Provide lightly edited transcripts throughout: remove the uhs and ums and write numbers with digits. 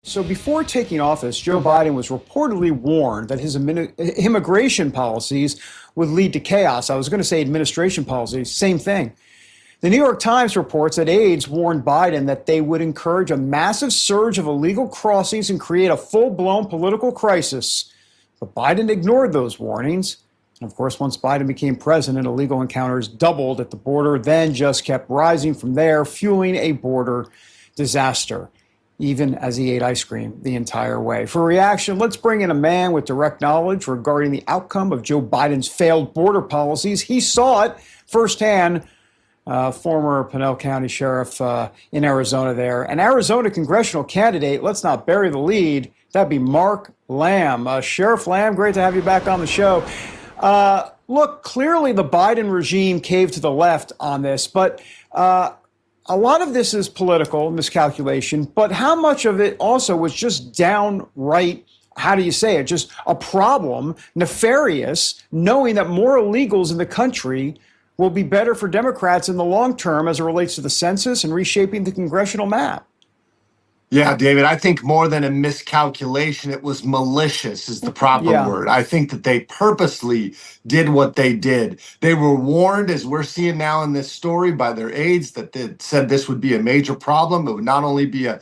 So before taking office, Joe Biden was reportedly warned that his immigration policies would lead to chaos. I was going to say administration policies, same thing. The New York Times reports that aides warned Biden that they would encourage a massive surge of illegal crossings and create a full-blown political crisis. But Biden ignored those warnings. And of course, once Biden became president, illegal encounters doubled at the border, then just kept rising from there, fueling a border disaster, even as he ate ice cream the entire way. For reaction, let's bring in a man with direct knowledge regarding the outcome of Joe Biden's failed border policies. He saw it firsthand. Former Pinal County Sheriff in Arizona there. An Arizona congressional candidate, let's not bury the lead, that'd be Mark Lamb. Sheriff Lamb, great to have you back on the show. Look, clearly the Biden regime caved to the left on this, but a lot of this is political miscalculation, but how much of it also was just downright, how do you say it, just a problem, nefarious, knowing that more illegals in the country will be better for Democrats in the long term as it relates to the census and reshaping the congressional map? Yeah, David, I think more than a miscalculation, it was malicious is the proper word. I think that they purposely did what they did. They were warned, as we're seeing now in this story, by their aides that they said this would be a major problem. It would not only be a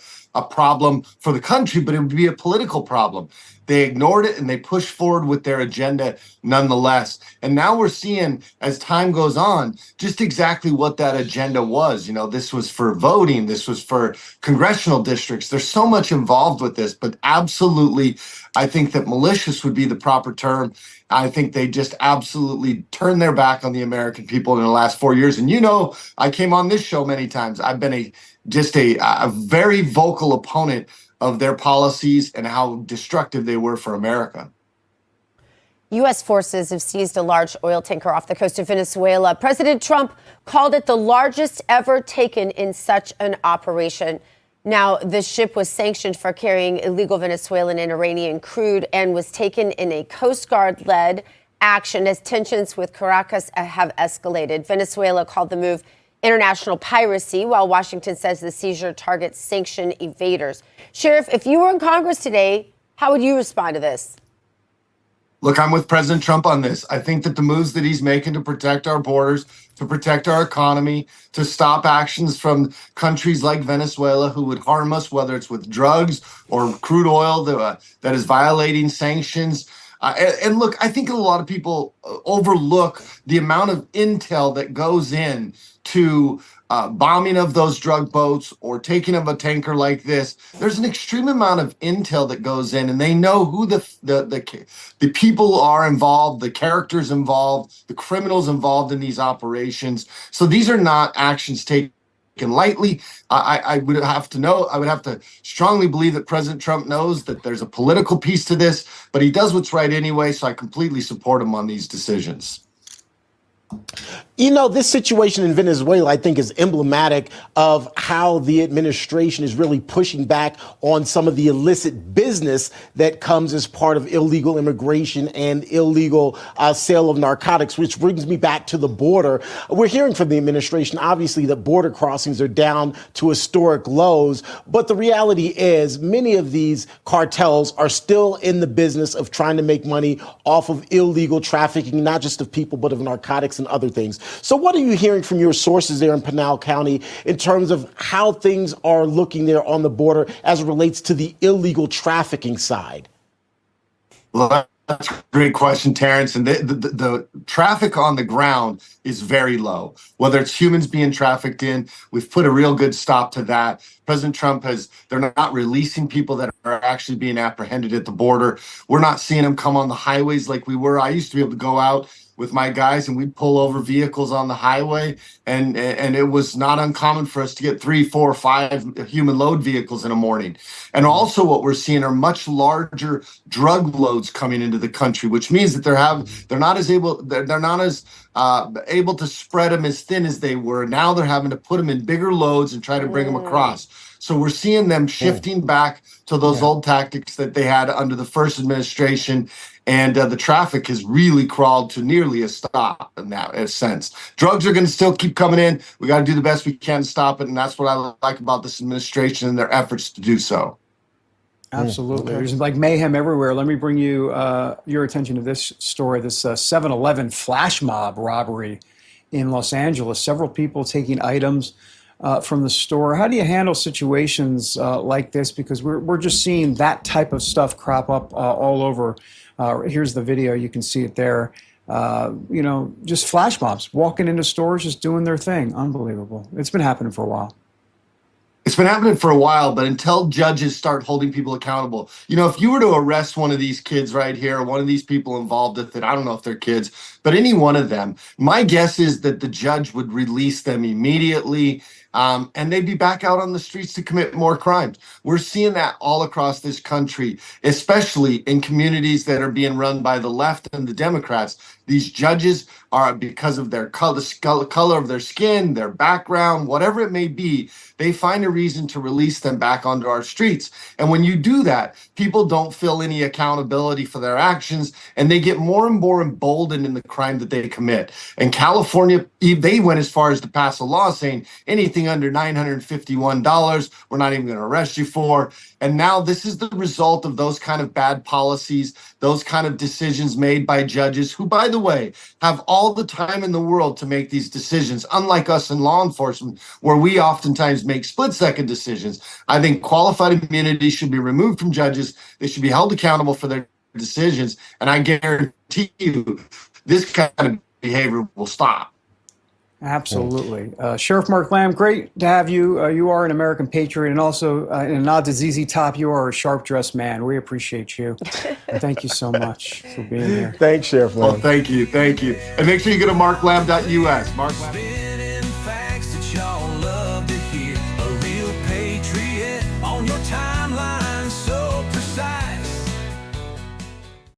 problem for the country, but it would be a political problem. They ignored it and they pushed forward with their agenda nonetheless. And now we're seeing, as time goes on, just exactly what that agenda was. You know, this was for voting. This was for congressional districts. There's so much involved with this, but absolutely, I think that malicious would be the proper term. I think they just absolutely turned their back on the American people in the last 4 years. And, you know, I came on this show many times. I've been a very vocal opponent of their policies and how destructive they were for America. U.S. forces have seized a large oil tanker off the coast of Venezuela. President Trump called it the largest ever taken in such an operation. Now, the ship was sanctioned for carrying illegal Venezuelan and Iranian crude and was taken in a Coast Guard-led action as tensions with Caracas have escalated. Venezuela called the move international piracy, while Washington says the seizure targets sanction evaders. Sheriff, if you were in Congress today, how would you respond to this? Look, I'm with President Trump on this. I think that the moves that he's making to protect our borders, to protect our economy, to stop actions from countries like Venezuela who would harm us, whether it's with drugs or crude oil that is violating sanctions. And look, I think a lot of people overlook the amount of intel that goes in to bombing of those drug boats or taking of a tanker like this. There's an extreme amount of intel that goes in, and they know who the people are involved, the characters involved, the criminals involved in these operations. So these are not actions taken lightly. I would have to strongly believe that President Trump knows that there's a political piece to this, but he does what's right anyway. So I completely support him on these decisions. You know, this situation in Venezuela, I think, is emblematic of how the administration is really pushing back on some of the illicit business that comes as part of illegal immigration and illegal sale of narcotics, which brings me back to the border. We're hearing from the administration, obviously, that border crossings are down to historic lows. But the reality is many of these cartels are still in the business of trying to make money off of illegal trafficking, not just of people, but of narcotics and other things. So what are you hearing from your sources there in Pinal County in terms of how things are looking there on the border as it relates to the illegal trafficking side? Well, that's a great question, Terrence. And the traffic on the ground is very low. Whether it's humans being trafficked in, we've put a real good stop to that. President Trump they're not releasing people that are actually being apprehended at the border. We're not seeing them come on the highways like we were. I used to be able to go out with my guys and we'd pull over vehicles on the highway, and it was not uncommon for us to get 3, 4, 5 human load vehicles in a morning. And also what we're seeing are much larger drug loads coming into the country, which means that they're not as able to spread them as thin as they were. Now they're having to put them in bigger loads and try to bring them across. So we're seeing them shifting back to those old tactics that they had under the first administration. And the traffic has really crawled to nearly a stop in that sense. Drugs are going to still keep coming in. We got to do the best we can to stop it. And that's what I like about this administration and their efforts to do so. Absolutely. There's like mayhem everywhere. Let me bring you your attention to this story, this 7-Eleven flash mob robbery in Los Angeles. Several people taking items from the store. How do you handle situations like this? Because we're just seeing that type of stuff crop up all over. Here's the video. You can see it there. Just flash mobs walking into stores, just doing their thing. Unbelievable. It's been happening for a while. It's been happening for a while, but until judges start holding people accountable, if you were to arrest one of these kids right here, one of these people involved with it, I don't know if they're kids, but any one of them, my guess is that the judge would release them immediately. And they'd be back out on the streets to commit more crimes. We're seeing that all across this country, especially in communities that are being run by the left and the Democrats. These judges are, because of their color of their skin, their background, whatever it may be, they find a reason to release them back onto our streets. And when you do that, people don't feel any accountability for their actions, and they get more and more emboldened in the crime that they commit. And California, they went as far as to pass a law saying anything under $951, we're not even going to arrest you for. And now this is the result of those kind of bad policies, those kind of decisions made by judges who, by the way, have all the time in the world to make these decisions, unlike us in law enforcement, where we oftentimes make split-second decisions. I think qualified immunity should be removed from judges. They should be held accountable for their decisions. And I guarantee you, this kind of behavior will stop. Absolutely. Sheriff Mark Lamb, great to have you. You are an American patriot, and also in a nod to ZZ Top, you are a sharp-dressed man. We appreciate you. Thank you so much for being here. Thanks, Sheriff Lamb. Well, thank you. And make sure you go to marklamb.us. Mark Lamb.